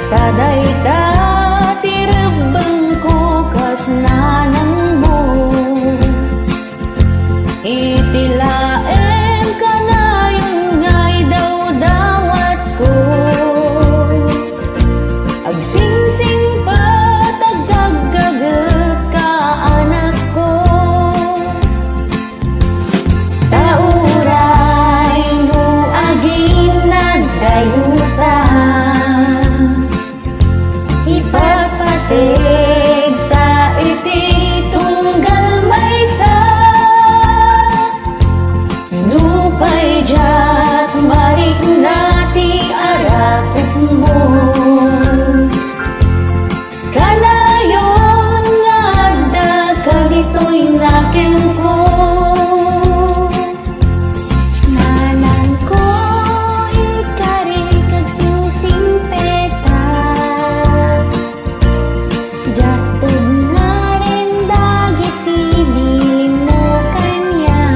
Taday ta tirabang ko kas nanang mo. Itilaem ka na yung ngay daw dawat ko. Agsingsing pa tagagagat ka anak ko. Tauray no agin nagdayuta. Ipapatig ta iti tunggal maysa. Nupay jat marik nati arakot mo. Kanayon nga adda kalitoy naken ko. Nanan ko ikari kag singsing peta. Jatod nga rin dagiti bilin mo kanya.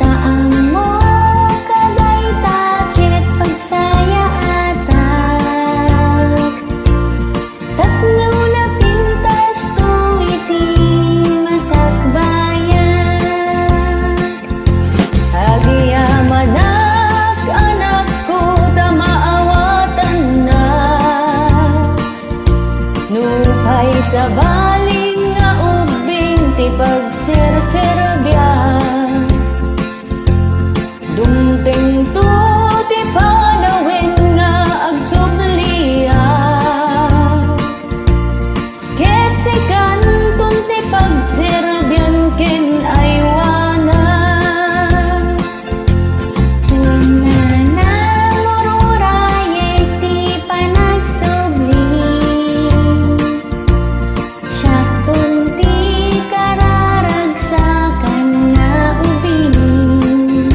Taang mo kaday takit pagsaya atak. Tatlo na pintas to iti masakbayan. Agiyamanak anak ko tamaawatan na. Nupay sa baling nga ubing ti pagserserbyan. Dumteng to ti panawin nga agsubliya. Ket si kanton ti pagserbyan ken aywanan. Unana mururayek ti panagsubling. Siyatun ti kararagsakan na ubing.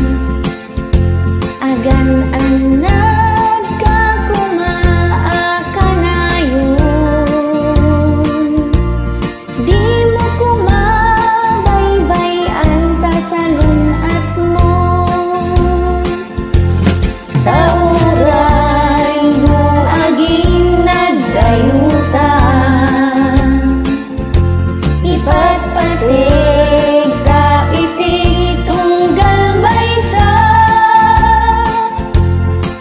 Agan anad ka kumaakanayon. Di mo kumabaybayan ta sa lunat mo. Tauray no aging nagdayutan. Ipatpatig ta iti tunggal maysa.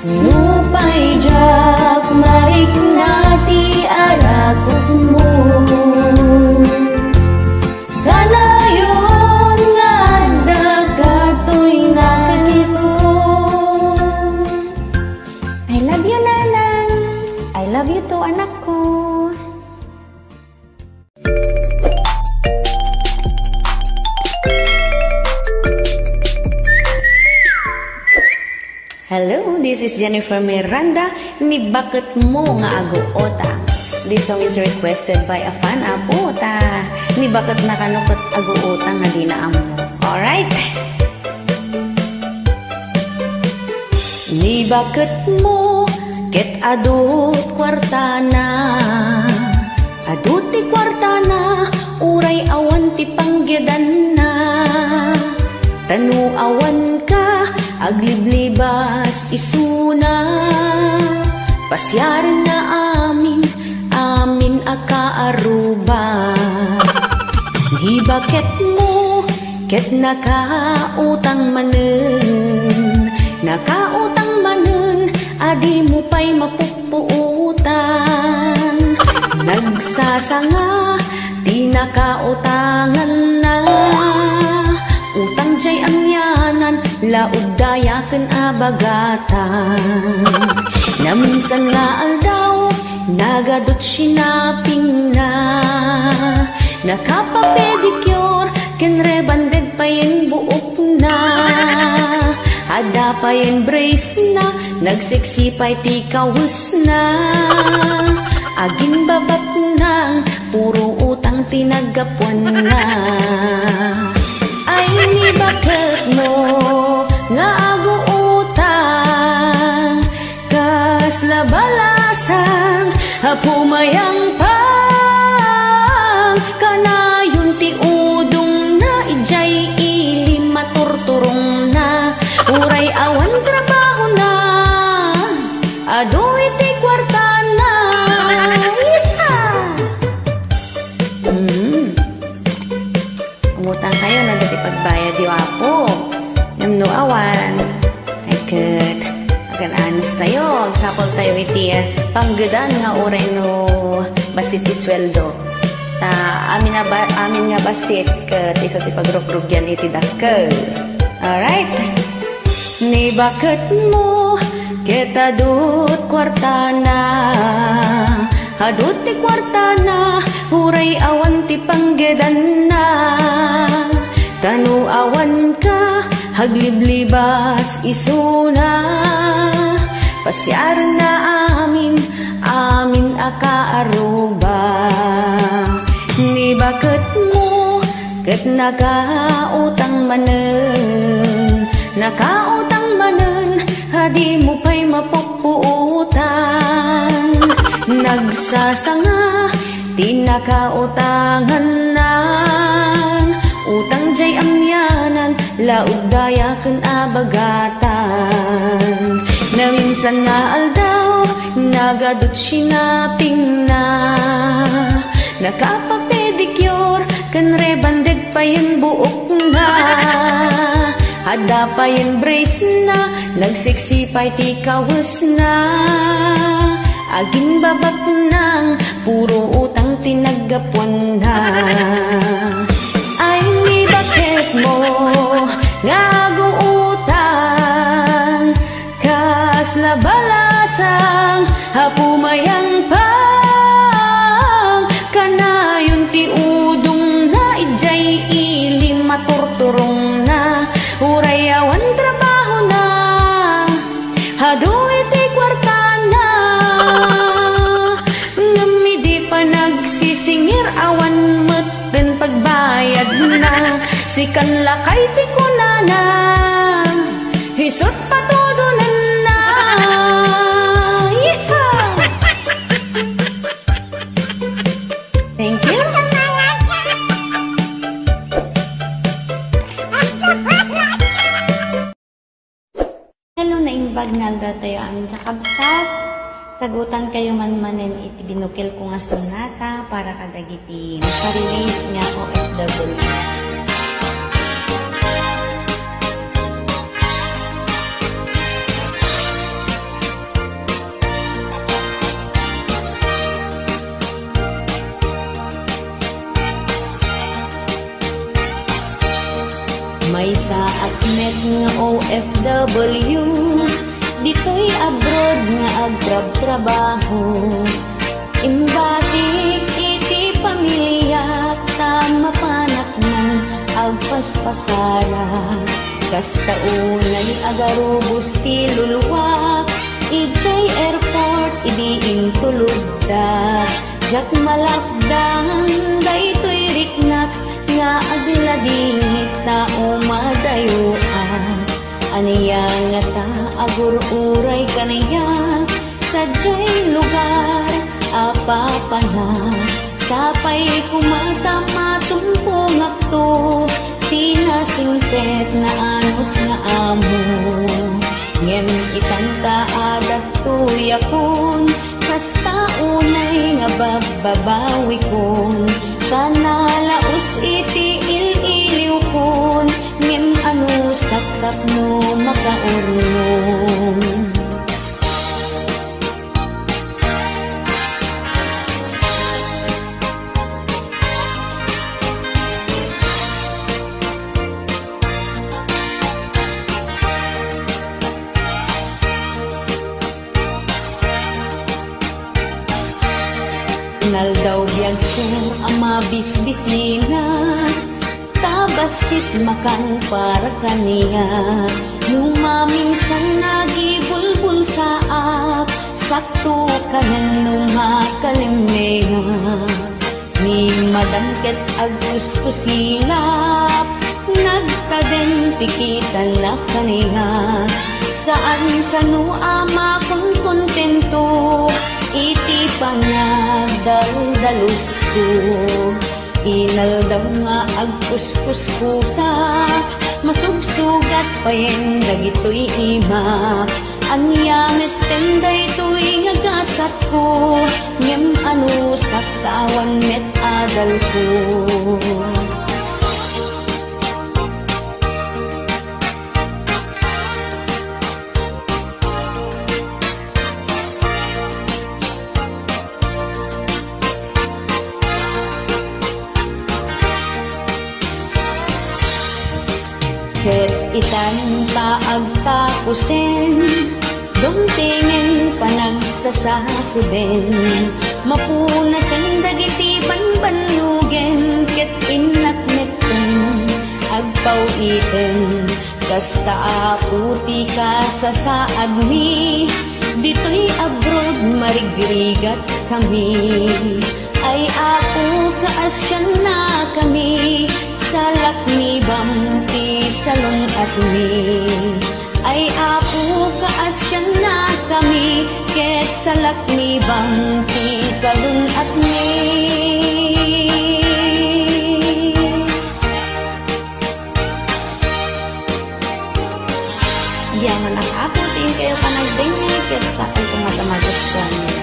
Nupay jak marik nati arakot mo. Kanayon nga adda katoy nakito. I love you, Nanang. I love you too, anak ko. Hello, this is Jennifer Miranda, ni Bakit Mo Nga Aguota. This song is requested by a fan apota. Ni bakit nakanukot aguota nga di na amo. Alright? Ni bakit mo ket adut kwartana. Adut ti kwartana, uray awan ti panggedan na. Tanu awan ka, agliblibas isuna. Pasyaran na amin, amin akaaruba. Di bakit mo, ket nakautang manen. Nakautang manen, adi mo pa'y mapupuutan. Nagsasanga, di nakautangan na. Utang jay angyanan, laod dayaken abagatan. Naminsan nga aldaw, nagadot sinaping na. Nakapapedicure, ken rebanded pa yung buok na. Ada pa yung brace na, nagsiksipay ti kawus na. Aging babat nang, puro utang tinagapuan na. Ay ni bakit mo nga aguutang, kas labalasan pumayang pang. Kanayon ti udong na ijay ilim maturturong na. Uray awan trabaho na, adu iti kwarta na. Umutang kayo na dati pagbayad di wapo. Namno awan. Ay kat. Agan anos tayo. Agsapol tayo iti panggadan nga oray no basit ti sweldo. Ta amin nga basit kat iso ti pagrogrugyan iti dakkel. Alright. Ni bakit mo kita dut kwartana. Adut ti kwartana, huray awan ti panggedan na. Tanu awan ka, hagliblibas isuna. Pasyar na amin akaaruba. Ni bakit mo, kat nakautang manen. Nakautang manen, hadi mo pa'y mapupuutan. Nagsasanga, di nakautangan nan. Utang jay amyanan, laod daya kan abagatan. Na minsan nga aldaw, nagadot sinaping na. Nakapapedicure, kan rebanded pa yung buok na. Hada pa yung brace na, nagsiksipay ti kawas na. Aging babak nang puro utang tinaggapuan na. Ay ni bakit mo ngago utang, kas labalasang hapumayang pang. Kanayon ti udong na ijay ili maturturong na. Urayawan trabaho na, hadu iti kwartana. Ngamidi pa nagsisingir awan meten pagbayad na. Sikan lakay ti kunana, hisot patudunan na. Yeehaw! Thank you. Hello na imbag nalda tayo amin kakabsat. Sagutan kayo manmanen iti binukil ko nga sonata para kadagiti makarelease nga OFW. May sa akmet nga OFW, dito'y abroad nga agtrab-trabaho. Imbatik iti pamilya, tamapanak ng agpaspasara. Kastaunay agarubos ti luluwak, ijay airport idi intulugda. Jak malakdan, dayto'y riknak, nga agladingit na umadayuan. Aniya nga ta agur-uray kaniya, sadyay lugar apapana. Sapay kumata matumpong akto, tinasingtet na anos nga amo. Ngem itanta adat tuyakon, kasta unay nga bababawi kon. Kanalaos iti il-iliw kon, ngem ano sakap no makaurnon. Naldaw biyag ko ang mabisbisina, tabastit makan para kaniya. Nung maminsan nagibulbul sa ap, sakto ka nung makalimneya. Ni madangket agkuskusilap, nagkadentikitan na kaniya. Saan kanu ama kong kontento, iti pangagdalus ko. Inaldaw nga agkuskuskusa, masugsugat pa yen dagito'y ima. Ang yamet tenday to ko, ngem anu saktawan met adal ko. Ket itan paagtapusin, dumtingin panagsasakuden, mapunasan dagiti banbanugen, ket inakmeten agpawiten, kasta aputi ka sa saadmi, dito'y abroad marigrigat kami. Ay apo kaasyan na kami, salak ni bamti salong at mi. Ay apo kaasyan na kami, ket salak ni bamti salong at mi. Diyan nakaputin kayo panagdingay, ket sa akin tumatamagustuhan niya.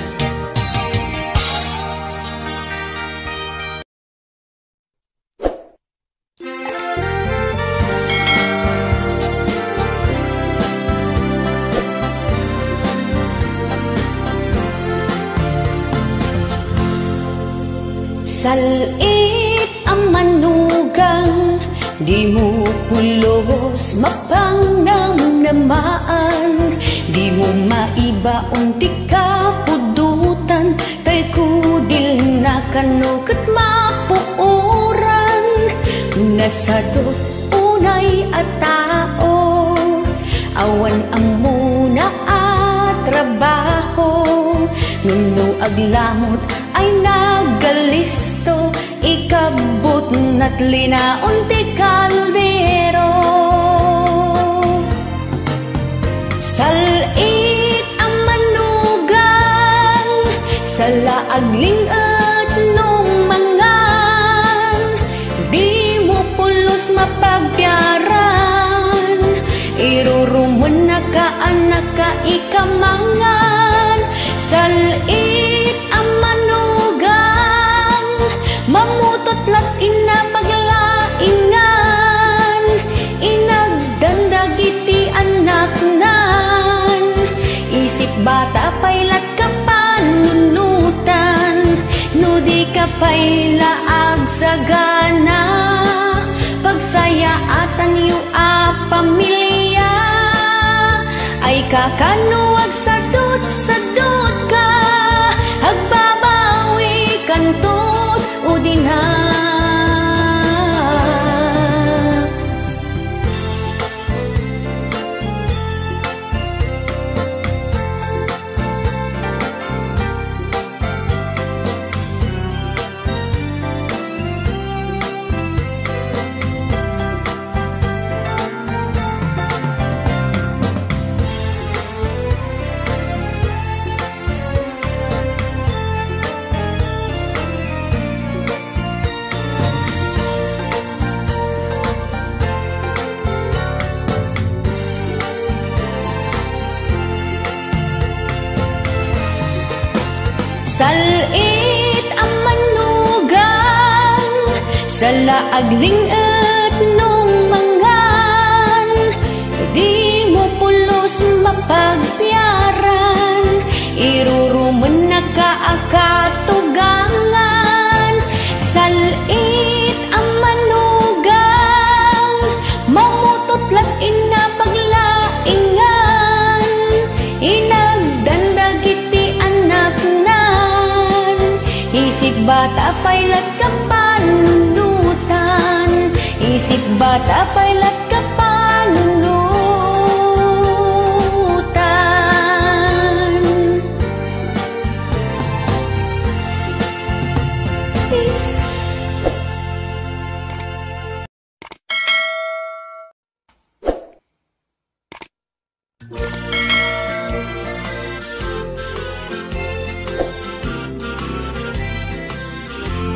Salit ang manugang, di mo pulos mapangnamnamaan, di mo maibaon di ka pudutan, tay kudil na kanukot mapuoran, nasado unay at tao, awan ang muna at trabaho, nuno aglamot ay nagalisto, ikabot na't linaon ti kaldero. Salit ang manugang, sa laagling at nung mangan, di mo pulos mapagbiaran, irurumun na ka anak ka ikamangan. Salit ang manugang, mamutot lat inapaglaingan, inagdandagiti anak nan, isip bata paylat ka panunutan, nudi ka paylaag sagana, pagsayaatan yu a pamilya, ay kakanuag sadot ka, agbabawi kantut udina. Salit ang manugang, sa laagling at nung mangan, di mo pulos mapagbiaran, iruruman na kaakatugangan. Salit ang manugang, mamutot lat inapaglaingan, inagdandagiti anak nan, isip bata paylat ka panunutan, isip bata paylat ka panunutan.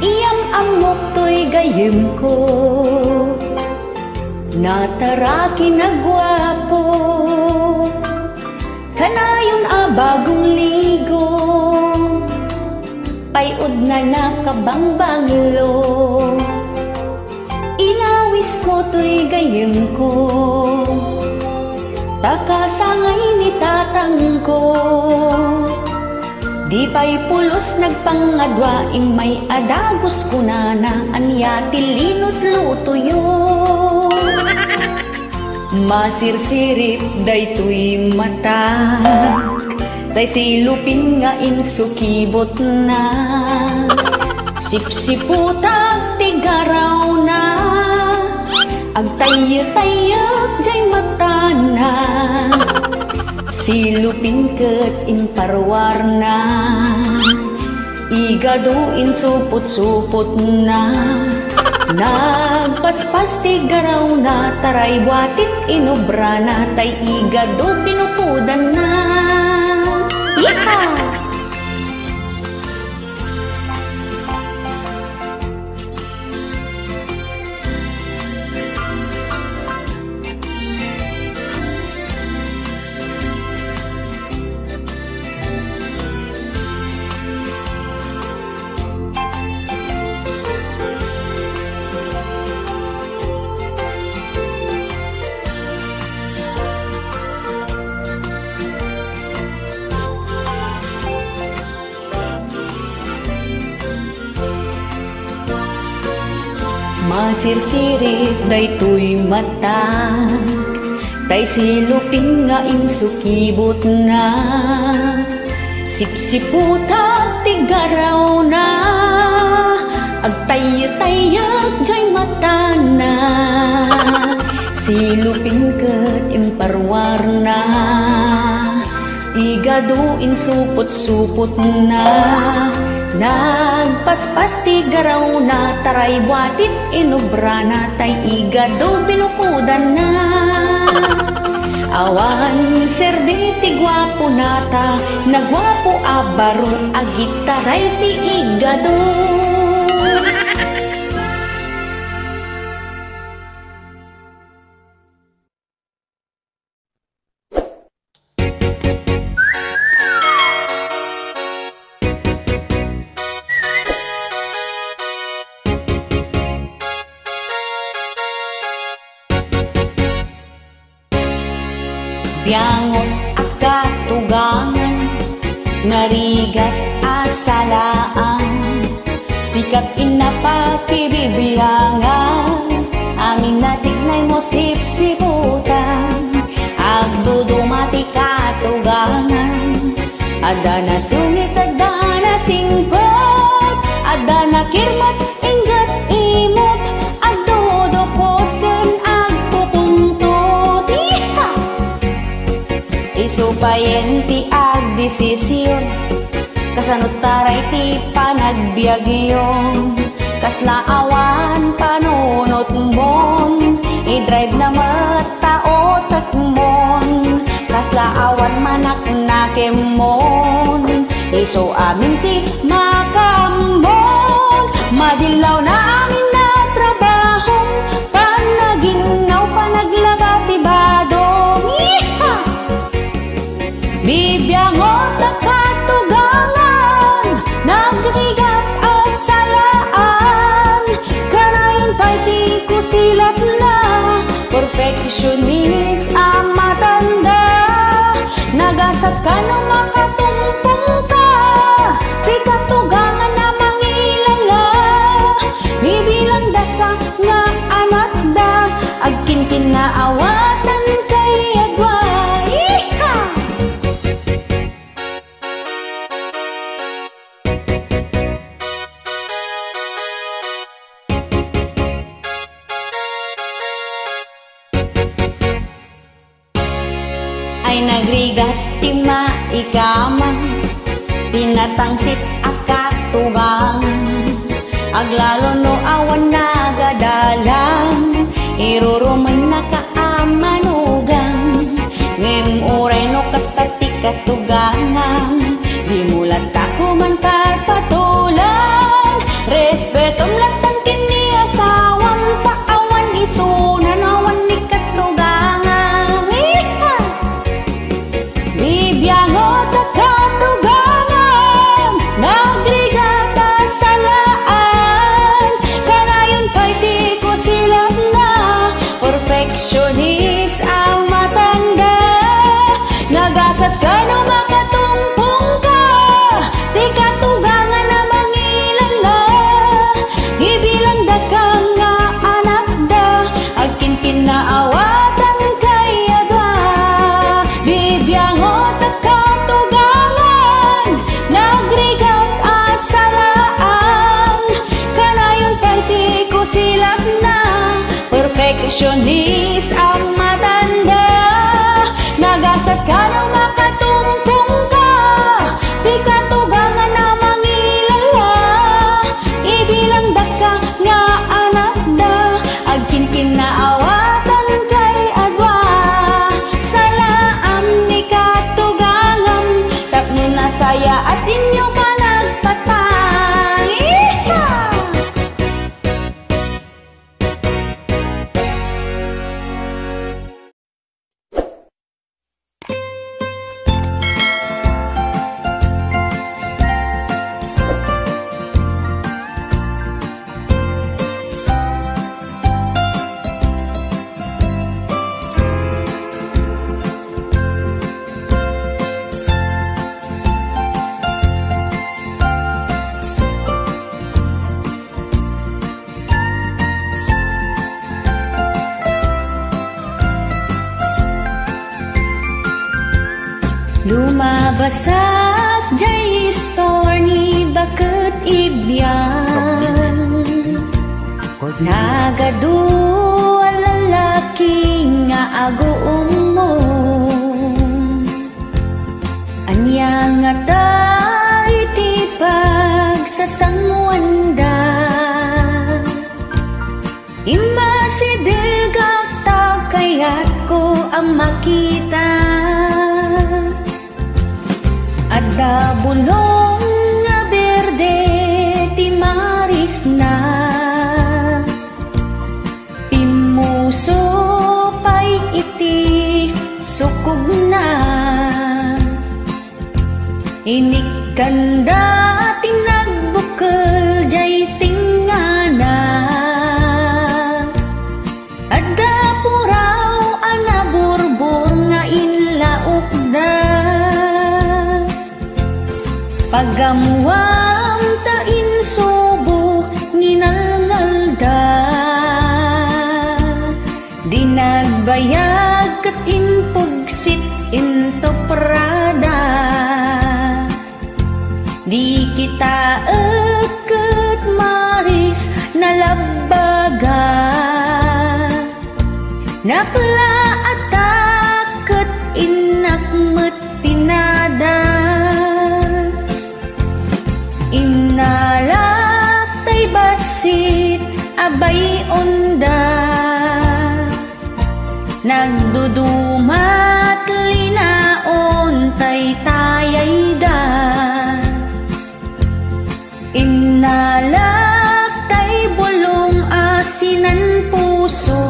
Iyam amok to'y gayem ko, nataraki na gwapo, kanayon a bagong ligo, payod na nakabangbanglo. Inawis ko to'y gayem ko, takasangay ni tatang ko. Di pa'y pulos nagpangadwa, imay adagos ko na anya tilinot lutuyo. Masirsirip daytoy mata, tay silupin nga insukibot na. Sipsiputag tigaraw na, agtayag-tayag jay mata na. Silupin ket imparwar na, igaduin supot-supot na. Nagpaspas tigaraw na, taray buatit inobra na, tay igado pinupudan na. Yeehaw! Masirsirip daytoy mata, tay silupin nga insukibot na. Sipsiputag tigaraw na, agtayag-tayag jay mata na. Silupin ket imparwar na, igaduin supot-supot na. Nagpaspas tigaraw na, taray buatit inobra na, tay igado binukudan na. Awan serbiti gwapo nata, nagwapo abaro agit taray ti igado. Biangot at katugangan, ngarigat asalaan, sikat inapakibibiyangan, aming natignay mo sipsiputan, agdudumati katugangan, ada na sungit, ada na singkot, ada na kirmat, ingat imot, agdudukot ken agpupungtot. Isupayen ti ag desisyon, kasanot taray ti panagbiagyon, kasla awan panunot mon, i-drive na mataotak mon, kasla awan manak nakemon, iso amin ti makamon, madilaw na amin na trabahong, panaginaw panaglaba ti badong. Bibiangot at katugangan, nagrigat asalaan, kanayin pa'y ti kusilat na, perfectionist ang matanda, nagasat ka na makatumpong ka, ti katugangan na mangilala, ibilang da ka nga anak da, agkinkin na awatan kay adwa. Ay nagrigat ti maikamang, tinatangsit at katugangan, aglalo no awan nagadalang, iruruman na kaamanugang, ngem uray no kasta ti katugangan, di mulat ako man karpatulan, respetom latan kini asawang paawan isunan awan ni katugangan. Bibiangot at katugangan, nagrigat Bisaya at inyo panagpatang. Iha! Lumabasak jay store ni bakit ibyan nagadu lalaki nga agoong mo anya nga tayo ti pagsasangwanda imasidilgak ta kayat ko ang makita ada bulong nga berde ti maris na pimuso pay iti sukog na inikanda ting nagbukal jay tingana ada puraw anaburbur nga inlaok da pagamuam ta insubo nginalngal da di nagbayag kat impugsit into prada di kita eket maris nalabaga nakla ataket inakmet pinada inalak tay basit abay onda nagdudumat linaon tay tayay da inalak tay bulong asinan puso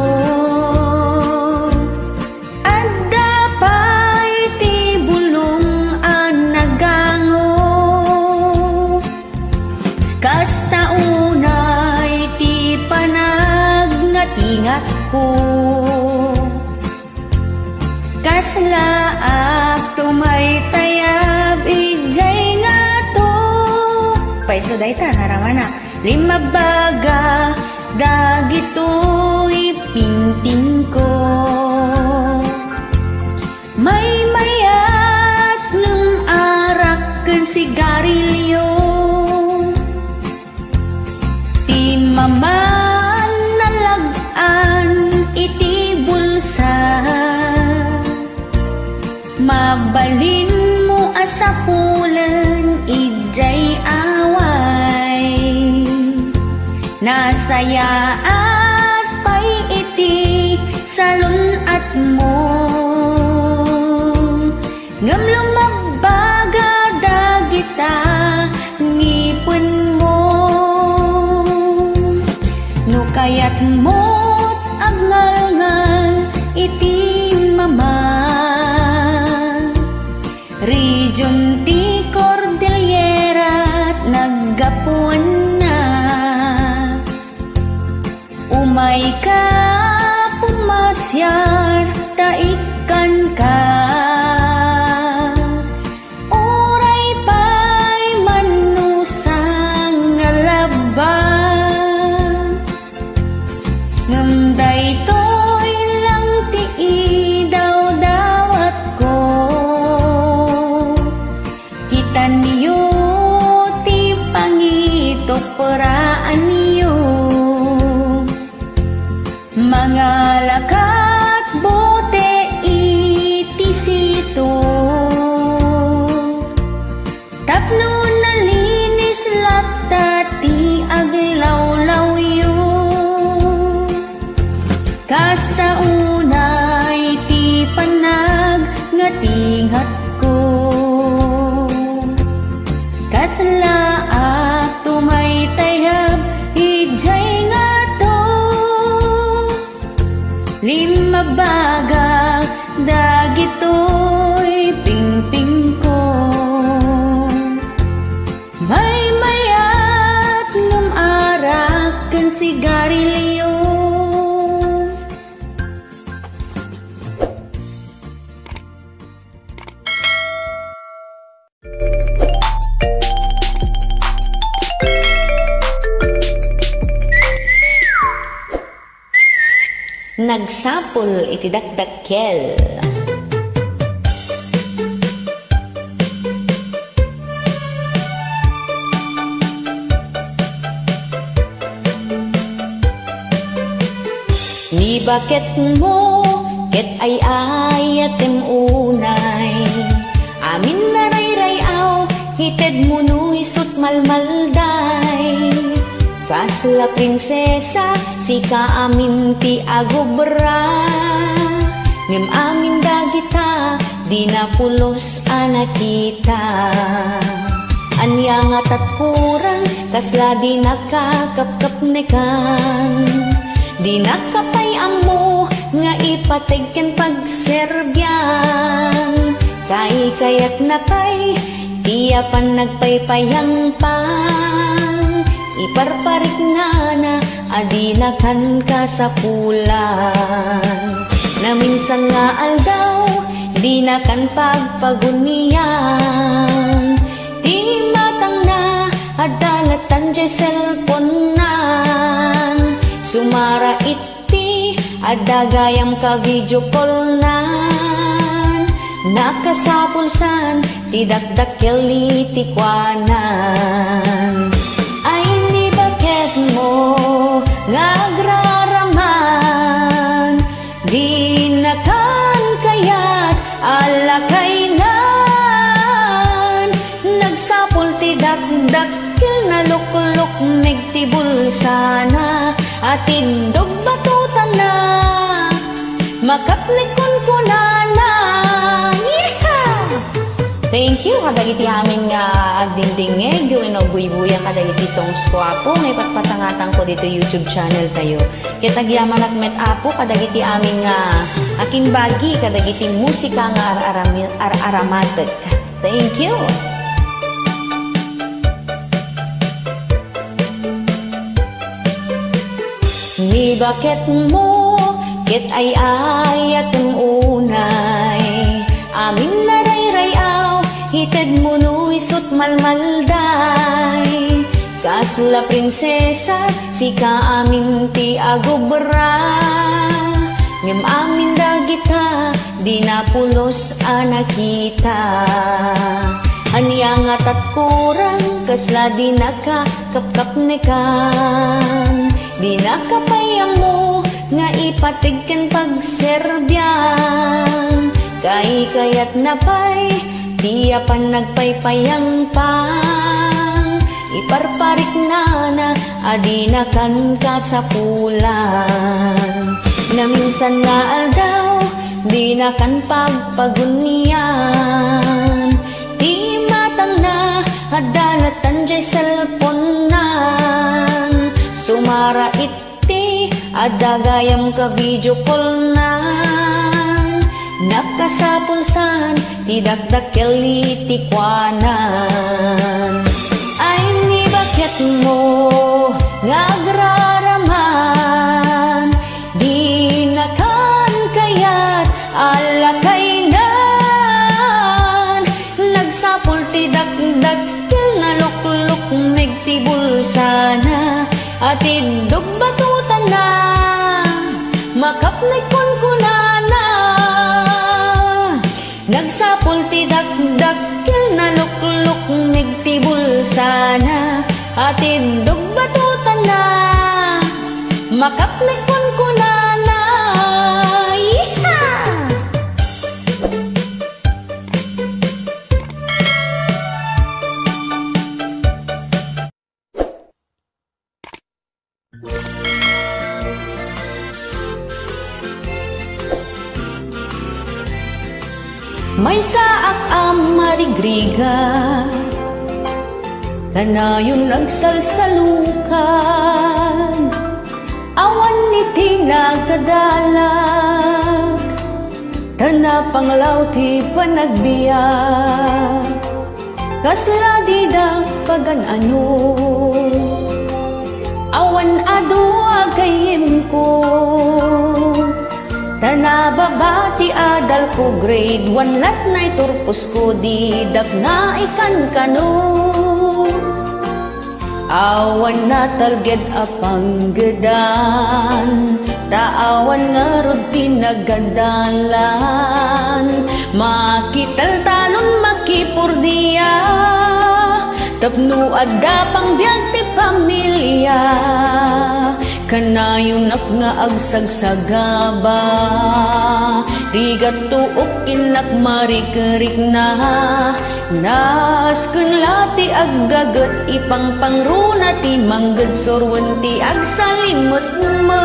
adda pay ti bulong anagango kasta unay ti panagnatingat ko kaslaak tumay tayab ijay nga to paiso dayta naramana limabaga dagito ipinting ko may mayat ng arak ken sigarilyo maman nalagaan iti bulsa mabalin mo asapulan ijay away nasaya at pay iti salun at mo ngam lumabaga dagita ngipon mo kayat mo't agngal-ngal iti mama region ti Cordillera naggapuan na umay ka pumasyar taikan ka oray pay manusang alaba ngamday to'y lang ti idaw-dawat ko kita niyo ti pangito paraan niyo mga lakat bote iti sito tapno nalinis latta ti aglawlaw yu kasta unay ti panag nga tingat ko sigarilyo. Nagsapol iti dakdakkel. Ni bakit mo ket ay ayatem unay, amin narayrayaw hited mo no isut malmalday. Kasla prinsesa si kaamin ti agubra, ngem amin dagita di napulos anakita. Anya nga tat kurang kasla di nakakapkapnekan, di nakapayam mo nga ipategken pagserbyan. Kay kayat napay tiyapan nagpaypayang pang, iparparik na adina kan kasapulan. Na minsan nga aldaw di na kan pagpagunian, di matang na adalatan jay cellphone nan. Sumara iti adagayam ka video call nan, nakasapulsan ti dakdakkel iti kwanan. Mo nagraraman di nakan kayat alakaynan. Nagsapul ti dakdakkel na lukluk megtibul sana, atindog batutan na makaplikon ko na. Thank you kadagiti amin nga agdingdingeg gawin o buy-buya kadagiti songs ko apo ngay patpatangatang ko dito YouTube channel tayo. Kitagyaman at met apo kadagiti amin nga akin bagi kadagiti musika nga aramatek. Thank you. Ni bakit mo ket ay ayatem unay, amin narayrayaw hited mo no isut malmalday. Kasla prinsesa si kaamin ti agubra, ngem amin dagita di napulos anakita. Anya nga tat kurang kasla di nakakapkapnekan, di nakapayam mo nga ipatigken pagserbyan. Kay kayat napay tiyapan nagpaypayang pang, iparparik na adina kan kasapulan. Na minsan nga aldaw di na kan pagpagunian, di matang na adalatan jay cellphone nan. Sumara iti adagayam ka video call nan, nakasapulsan ti dakdakkel iti kwanan. Ay ni bakit mo nagraraman di nakan kayat alakaynan. Nagsapul ti dakdakkel na lukluk megtibul sana, atindog batutan na makaplikon ko na. Nagsapul ti dakdakkel na lukluk megtibul sana, atindog batutan na makaplikon ko na. May saak amarigriga kanayon nagsalsalukan, awan niti nagkadalag, tana panglaw ti panagbiyak. Kasla di pagan ano awan adu agayim ko. Tanababati adal ko grade 1 lat na iturpos ko di dak na ikan kano. Awan na talged apanggedan, taawan nga rod tinagadalan. Makital talon makipurdiya, tapno adda pang biyag ti pamilya. Kanayunak nga agsagsagaba, rigat tuok inak marikerik na. Nas kunlati aggagat ipang pangruna ti manggad sorwan ti agsalimot mo.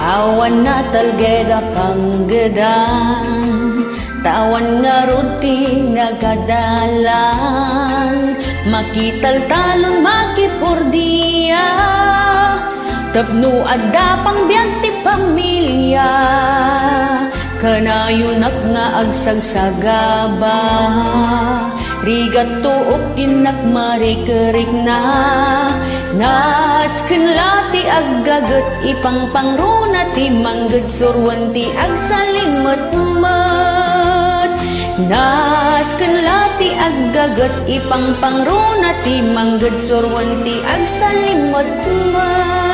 Awan na talgeda panggedan, tawan nga ruti nagadalan. Makital talon makipurdiya, tapno adda pang biyag ti pamilya. Kanayunak nga agsagsagaba, rigat tuok inak marikerik na. Nas kenlati aggagat ipang pangruna ti manggad surwan ti agsalimot-mot. Nas kenlati aggagat ipang pangruna ti manggad surwan ti agsalimot-mot.